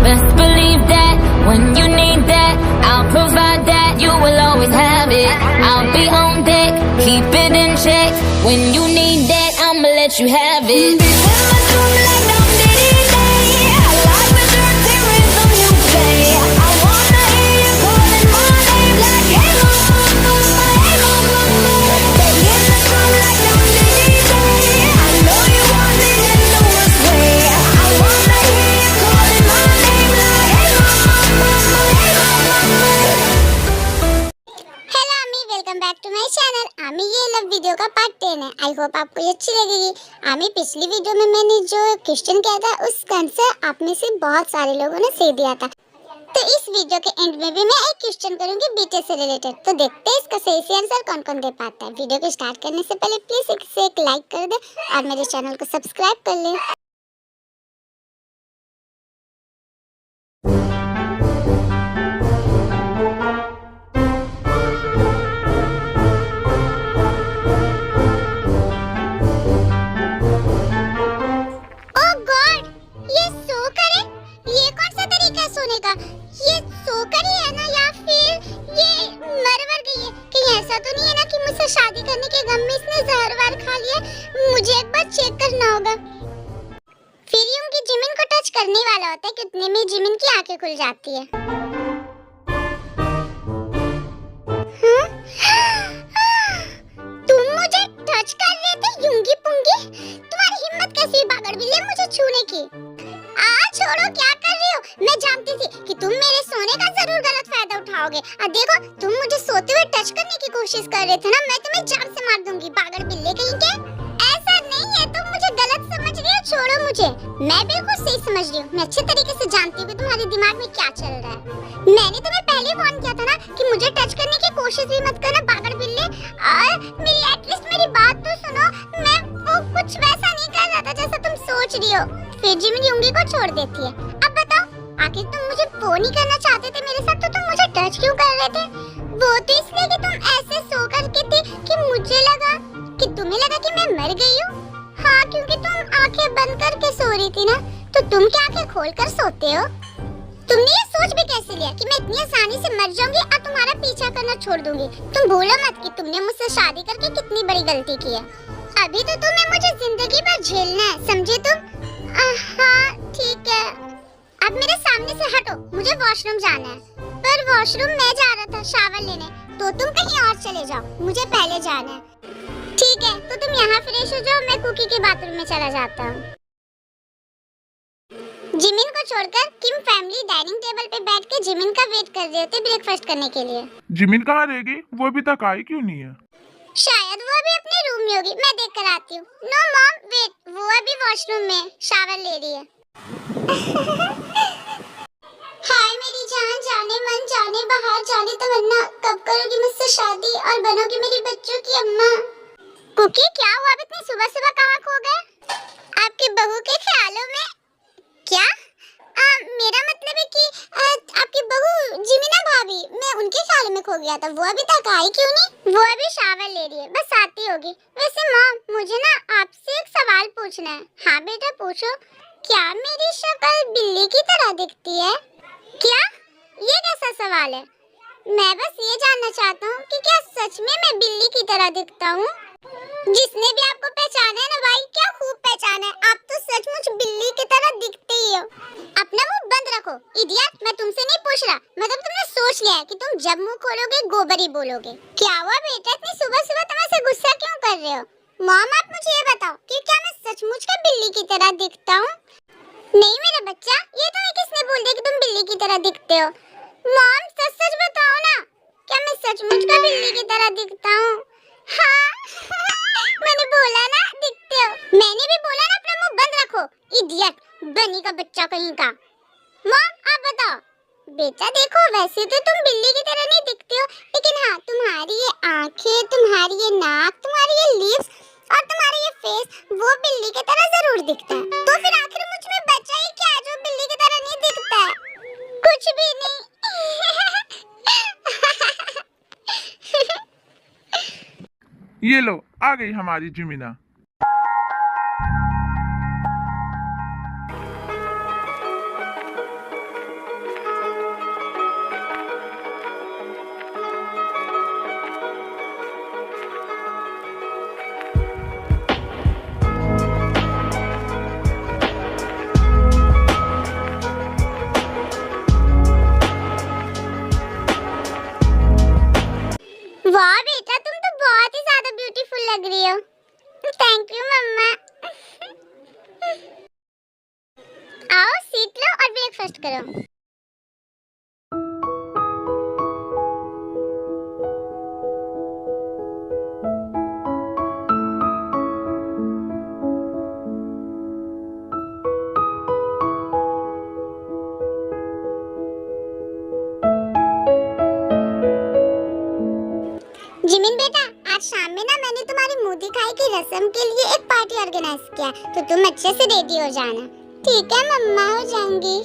Best believe that when you need that, I'll provide that. You will always have it. I'll be on deck, keep it in check. When you need that, I'ma let you have it. Video का part 10 है। I hope आपको ये अच्छी लगेगी। आमी पिछली video में मैंने जो क्वेश्चन किया था उसका आंसर आप में से बहुत सारे लोगों ने सही दिया था। तो इस वीडियो के एंड में भी मैं एक क्वेश्चन करूंगी बीटे से रिलेटेड। तो देखते हैं इसका सही से आंसर कौन कौन दे पाता है। वीडियो को स्टार्ट करने से पहले प्लीज एक लाइक कर दे और मेरे चैनल को सब्सक्राइब कर ले। शादी करने के गम में इसने जहर खा लिया। मुझे एक बार चेक करना होगा। फिर यूं कि जिमिन को टच करने वाला होता है कि उतने में जिमिन की आंखें खुल जाती है। तुम मुझे टच कर रहे थे यूंगी पुंगी? तुम्हारी हिम्मत कैसी हुई बागड़ बिल्ली मुझे छूने की? छोड़ो, क्या कर रही हो? मैं जानती थी कि तुम मेरे सोने का जरूर गलत फायदा उठाओगे। अब देखो, तुम मुझे सोते हुए टच करने की कोशिश कर रहे थे ना। मैं तुम्हें जान से मार दूंगी बागड़ बिल्ले कहीं के। ऐसा नहीं है, तुम मुझे गलत समझ रही हो। छोड़ो मुझे, मैं बिल्कुल सही समझ रही हूँ। मैं अच्छे तरीके से जानती हूँ तुम्हारे दिमाग में क्या चल रहा है। मैंने तुम्हें पहले वार्न किया था ना कि मुझे टच करने की कोशिश भी मत करना बागड़ बिल्ले। और एटलीस्ट मेरी बात तो सुनो। मैं वो कुछ वैसा नहीं कर रहा था जैसा तुम सोच रही हो। फिर जिमिन उंगली को छोड़ देती है। अब बताओ, आखिर तुम मुझे वो नहीं करना चाहते थे मेरे साथ, तो तुम मुझे टच क्यों कर रहे थे? वो तो इसलिए कि तुम ऐसे सो करके थे कि मुझे लगा कि तुम्हें लगा कि मैं मर गई हूँ। हाँ, क्योंकि तुम आंखें बंद करके सो रही थी ना, तो तुम क्या आंखें खोलकर सोते हो? तुमने ये सोच भी कैसे लिया कि मैं इतनी आसानी से मर जाऊंगी और तुम्हारा पीछा करना छोड़ दूंगी? तुम भूलो मत कि तुमने मुझसे शादी करके कितनी बड़ी गलती की है। अभी तो तुम्हें मुझे जिंदगी भर झेलना है, समझे तुम? हाँ ठीक है, अब मेरे सामने से हटो, मुझे वॉशरूम जाना है। पर वॉशरूम मैं जा रहा था शावर लेने, तो तुम कहीं और चले जाओ, मुझे पहले जाना है। ठीक है, तो तुम यहाँ फ्रेश हो जाओ, मैं कुकी के बाथरूम में चला जाता हूँ। जिमिन को छोड़कर किम फैमिली डाइनिंग टेबल पे बैठ के जिमिन का वेट कर रहे थे ब्रेकफास्ट करने के लिए। जिमिन कहाँ रहेगी? वो अभी तक आई क्यों नहीं है? शायद वो अभी अपने रूम में होगी, मैं देख कर आती हूँ। नो मॉम वेट, वो अभी वॉशरूम में शावर ले रही है। हाय मेरी जान, जाने मन, जाने बाहर, जाने तमन्ना, कब करोगी मुझसे शादी और बनोगी मेरी बच्चों की अम्मा? कुकी, क्या हुआ? अब इतनी सुबह सुबह कहाँ खो गए? आपकी बहू के ख्यालों में? क्या? मेरा मतलब है कि आपकी बहू जिमिना भाभी, मैं उनके ख्याल में खो गया था। वो अभी तक आई क्यों नहीं? वो अभी शावर ले रही है, बस आती होगी। वैसे मॉम, मुझे ना आपसे एक सवाल पूछना है। हाँ बेटा पूछो। क्या मेरी शक्ल बिल्ली की तरह दिखती है? क्या? ये कैसा सवाल है? मैं बस ये जानना चाहता हूँ कि क्या सच में मैं बिल्ली की तरह दिखता हूँ? जिसने भी आपको पहचाना है ना भाई, क्या खूब पहचाना है। आप तो सचमुच बिल्ली की तरह दिखते ही हो। अपना मुंह बंद रखो इडियट, मैं तुमसे नहीं पूछ रहा। मतलब तुमने सोच लिया है कि तुम जब मुंह खोलोगे गोबर ही बोलोगे। क्या हुआ बेटा, इतनी सुबह सुबह तुम ऐसे गुस्सा क्यों कर रहे हो? मॉम आप मुझे ये बताओ कि क्या मैं सचमुच का बिल्ली की तरह दिखता हूँ? नहीं मेरा बच्चा, ये तुम्हें किसने बोल दिया कि तुम बिल्ली की तरह दिखते हो? मॉम सच सच बताओ ना, क्या मैं सचमुच का बिल्ली की तरह दिखता हूँ? हाँ मैंने बोला ना दिखते हो। मैंने भी बोला ना अपना मुंह बंद रखो इडियट, बनी का बच्चा कहीं का। मॉम आप बताओ। बेटा देखो, वैसे तो तुम बिल्ली की तरह नहीं दिखते हो, लेकिन हाँ तुम्हारी ये आंखें, तुम्हारी ये नाक, तुम्हारी ये लिप्स और तुम्हारा ये फेस, वो बिल्ली की तरह जरूर दिखता है। तो फिर आखिर मुझ में बचा ही क्या जो बिल्ली की तरह नहीं दिखता है? कुछ भी नहीं। ये लो, आ गई हमारी जिमिना। ब्रेकफास्ट करो। जिमिन बेटा, आज शाम में ना मैंने तुम्हारी मुंह दिखाई की रस्म के लिए एक पार्टी ऑर्गेनाइज किया, तो तुम अच्छे से रेडी हो जाना। ठीक है मम्मा, हो जाऊंगी।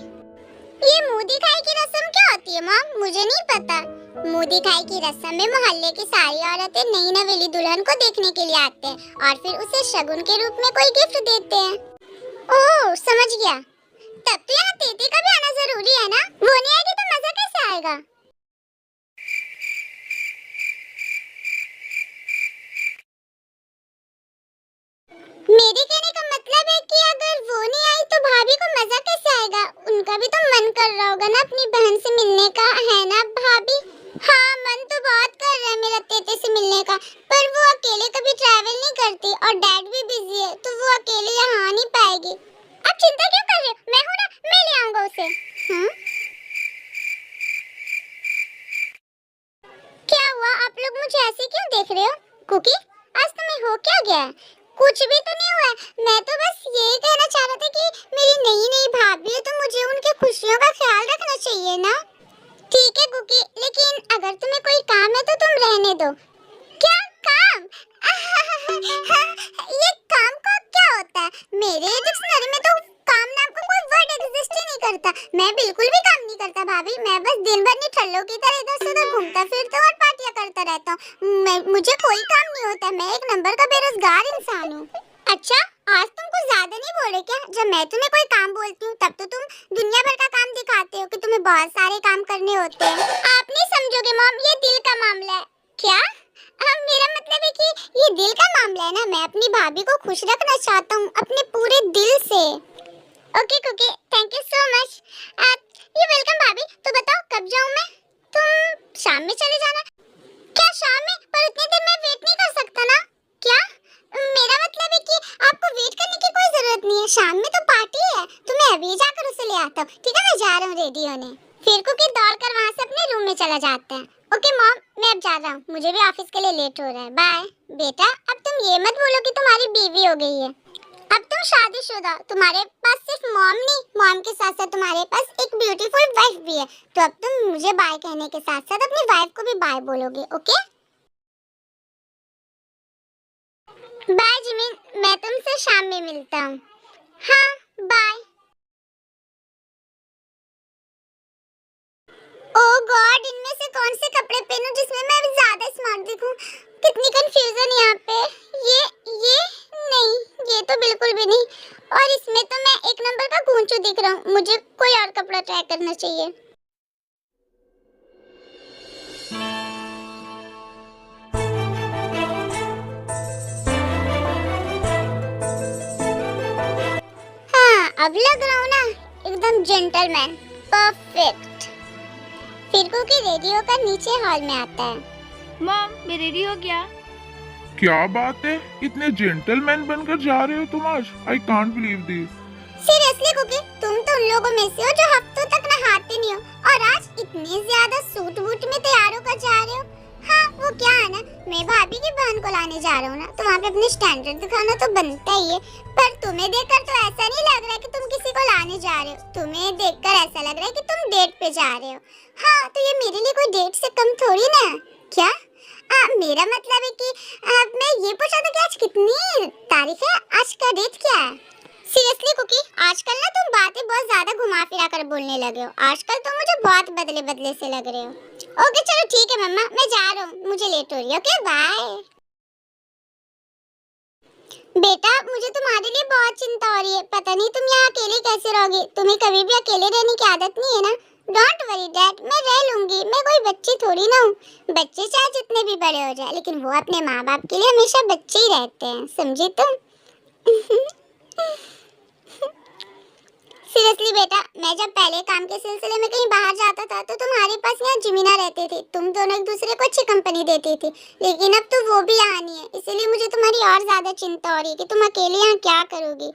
ये मुंह दिखाई की रस्म क्या होती है मॉम? मुझे नहीं पता। मुंह दिखाई की रस्म में मोहल्ले की सारी औरतें नई नवेली दुल्हन को देखने के लिए आते हैं और फिर उसे शगुन के रूप में कोई गिफ्ट देते हैं। ओह, समझ गया। तब तो यहाँ तेती का भी आना जरूरी है ना? वो नहीं आएगी तो मजा कैसे आएगा? मेरे कहने का मतलब है कि अगर वो नहीं आई तो भाभी को मजा कैसे आएगा? उनका भी तो मन कर रहा होगा ना अपनी बहन से मिलने का, है ना भाभी? हाँ, मन तो बहुत कर रहा है मेरा तेते से मिलने का, पर वो अकेले कभी ट्रैवल नहीं करती और डैड भी बिजी है, तो वो अकेले यहाँ आ नहीं पाएगी। आप चिंता क्यों कर रहे हो? मैं हूँ ना, मैं ले आऊंगा उसे। क्या हुआ? आप लोग मुझे ऐसे क्यों देख रहे हो? कुकी, आज तुम्हें हो क्या गया? कुछ भी तो नहीं हुआ। मैं तो बस यही कहना चाह रहा था कि मेरी नई नई भाभी है तो मुझे उनके खुशियों का ख्याल रखना चाहिए ना। ठीक है कुकी, लेकिन अगर तुम्हें कोई काम है तो तुम रहने दो। क्या काम? ये काम का क्या होता है? मेरे डिक्शनरी में तो काम नाम का कोई वर्ड एग्जिस्ट ही नहीं करता। मैं बिल्कुल भी काम नहीं करता भाभी। मैं बस दिन भर निठल्लों की तरह इधर से उधर घूमता फिरता और पार्टियां करता रहता हूँ। मुझे कोई काम नहीं होता। मैं एक नंबर का बेरोजगार इंसान हूँ। अच्छा, आज तुम कुछ ज्यादा नहीं बोल रहे क्या? जब मैं तुम्हें कोई काम बोलती हूँ तब तो तुम दुनिया भर का काम दिखाते हो कि तुम्हें बहुत सारे काम करने होते हैं। आप नहीं समझोगे मॉम, ये दिल का मामला है। क्या? मेरा मतलब है कि ये दिल का मामला है ना। मैं अपनी भाभी को खुश रखना चाहता हूँ अपने पूरे दिल से। Okay Cookie, thank you so much. You welcome भाभी। तो बताओ कब जाऊँ मैं? तुम शाम में चले जाना। क्या शाम में? पर उतनी देर मैं वेट नहीं कर सकता ना। क्या? मेरा मतलब है कि आपको वेट करने की कोई जरूरत नहीं है। शाम में तो पार्टी है, तो मैं अभी जाकर उसे ले आता हूँ। ठीक है, मैं जा रहा हूँ रेडी होने। फिर कुकी दौड़ कर वहाँ से अपने रूम में चला जाता है। ओके मॉम, मैं अब जा रहा हूँ, मुझे भी ऑफिस के लिए लेट हो रहा है। बाय। बेटा, अब तुम ये मत बोलो कि तुम्हारी बीवी हो गई है। अब तुम शादीशुदा, तुम्हारे पास सिर्फ मॉम नहीं, मॉम के साथ साथ तुम्हारे पास एक ब्यूटीफुल वाइफ भी है। तो अब तुम मुझे बाय कहने के साथ साथ अपनी वाइफ को भी बाय बोलोगे। ओके बाय जिमिन, मैं तुमसे शाम में मिलता हूँ। हाँ, बाय। ओह गॉड, इनमें से कौन से कपड़े पहनूं जिसमें मैं अभी ज्यादा स्मार्ट दिखूं? कितनी कंफ्यूजन यहाँ पे। ये नहीं, ये तो बिल्कुल भी नहीं। और इसमें तो मैं एक नंबर का गूंचू दिख रहा हूँ। मुझे कोई और कपड़ा ट्राई करना चाहिए। हाँ, अब लग रहा हूँ ना एकदम जेंटलमैन। परफेक्ट। फिर कुकी रेडी होकर नीचे हॉल में आता है। मॉम, मैं रेडी हो गया। क्या बात है, इतने जेंटलमैन बनकर जा रहे हो तुम आज? I can't believe this. Seriously Cookie, तुम तो उन लोगों में से हो जो हफ्तों तक नहाते नहीं हो और आज इतने ज्यादा सूट बूट में तैयार होकर जा रहे हो। हाँ, वो क्या है ना, मैं भाभी की बहन को लाने जा रहा हूँ ना, तो वहाँ पे अपने स्टैंडर्ड दिखाना तो बनता ही है। पर तुम्हें देखकर तो ऐसा नहीं लग रहा है कि तुम किसी को लाने जा रहे हो। तुम्हें देखकर ऐसा लग रहा है कि तुम डेट पे जा रहे हो। हाँ, तो ये मेरे लिए कोई डेट से कम थोड़ी ना। क्या? मेरा मतलब है कि मैं ये पूछा था कि आज कितनी तारीख है, आज का डेट क्या है? सीरियसली कुकी, आजकल ना तुम बातें बहुत ज्यादा घुमा फिरा कर बोलने लगे हो। आजकल तुम मुझे बहुत बदले बदले से लग रहे हो। ओके चलो ठीक है मम्मा, मैं जा रहा हूँ, मुझे लेट हो रही है। Okay bye. बेटा, मुझे तुम्हारे लिए बहुत चिंता हो रही है। पता नहीं तुम यहाँ अकेले कैसे रहोगे। तुम्हें कभी भी अकेले रहने की आदत नहीं है ना? डोंट वरी डैड, मैं रह लूंगी। मैं कोई बच्ची थोड़ी ना हूँ। बच्चे चाहे जितने भी बड़े हो जाए, लेकिन वो अपने माँ बाप के लिए हमेशा बच्चे ही रहते हैं, समझी तुम? सीरियसली बेटा, मैं जब पहले काम के सिलसिले में कहीं बाहर जाता था तो तुम्हारे पास यहाँ जिमिना रहती थी। तुम दोनों एक दूसरे को अच्छी कंपनी देती थी, लेकिन अब तो वो भी यहाँ नहीं है। इसीलिए मुझे तुम्हारी और ज्यादा चिंता हो रही है कि तुम अकेले यहाँ क्या करोगी।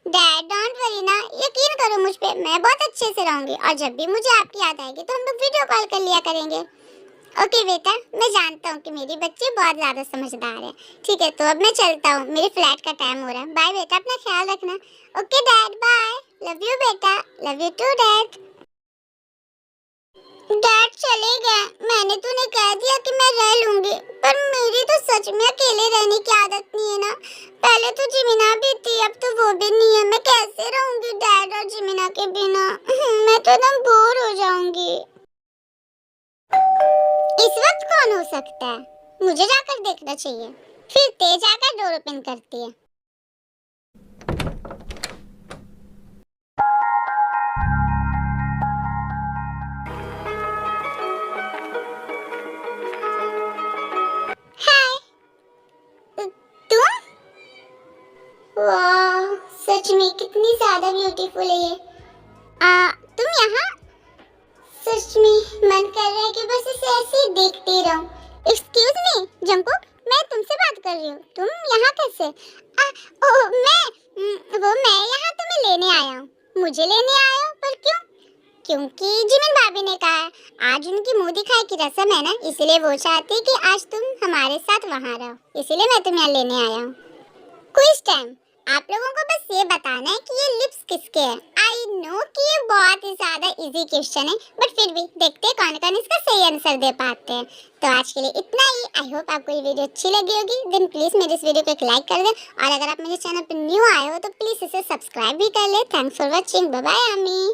डैड डोंट वरी ना, यकीन करो करो मुझ पे, मैं बहुत अच्छे से रहूंगी और जब भी मुझे आपकी याद आएगी तो हम लोग वीडियो कॉल कर लिया करेंगे। ओके बेटा, मैं जानता हूँ कि मेरी बच्ची बहुत ज्यादा समझदार है। ठीक है, तो अब मैं चलता हूँ, मेरे फ्लैट का टाइम हो रहा है। बाय बेटा, अपना ख्याल रखना। Okay dad, bye. Love you बेटा। Love you too dad. Dad चले गए। मैंने तो उन्हें कह दिया कि मैं रह लूंगी, पर मेरी तो सच में अकेले रहने की आदत नहीं है ना। पहले तो जिमिना भी थी, अब तो वो भी नहीं है। मैं कैसे रहूंगी डैड और जिमिना के बिना? मैं तो एकदम बोर हो जाऊंगी। इस वक्त कौन हो सकता है? मुझे जाकर देखना चाहिए। फिर तेज आकर डोर ओपन करती है। हाय, तुम? वाह, सच में कितनी ज्यादा ब्यूटीफुल है ये। तुम यहाँ? सच में मन कर रहा है कि बस इसे ऐसे ही देखती रहूं। एक्सक्यूज मी जंकुक, मैं तुमसे बात कर रही हूँ। तुम यहाँ कैसे? मैं यहाँ तुम्हें लेने आया हूँ। मुझे लेने आया हो? पर क्यों? क्योंकि जिमिन भाभी ने कहा है, आज उनकी मुंह दिखाई की रस्म है ना, इसलिए वो चाहती है कि आज तुम हमारे साथ वहाँ रहो। इसलिए मैं तुम्हें यहाँ लेने आया हूँ। Quiz time. आप लोगों को बस ये बताना है कि ये लिप्स किसके हैं। आई नो कि ये बहुत ही ज्यादा इजी क्वेश्चन है, बट फिर भी देखते हैं कौन कौन इसका सही आंसर दे पाते हैं। तो आज के लिए इतना ही। आई होप आपको ये वीडियो अच्छी लगी होगी। देन प्लीज मेरे इस वीडियो को एक लाइक कर दें, और अगर आप मेरे चैनल पर न्यू आए हो तो प्लीज इसे सब्सक्राइब भी कर ले। Thanks for watching. Bye bye अम्मी।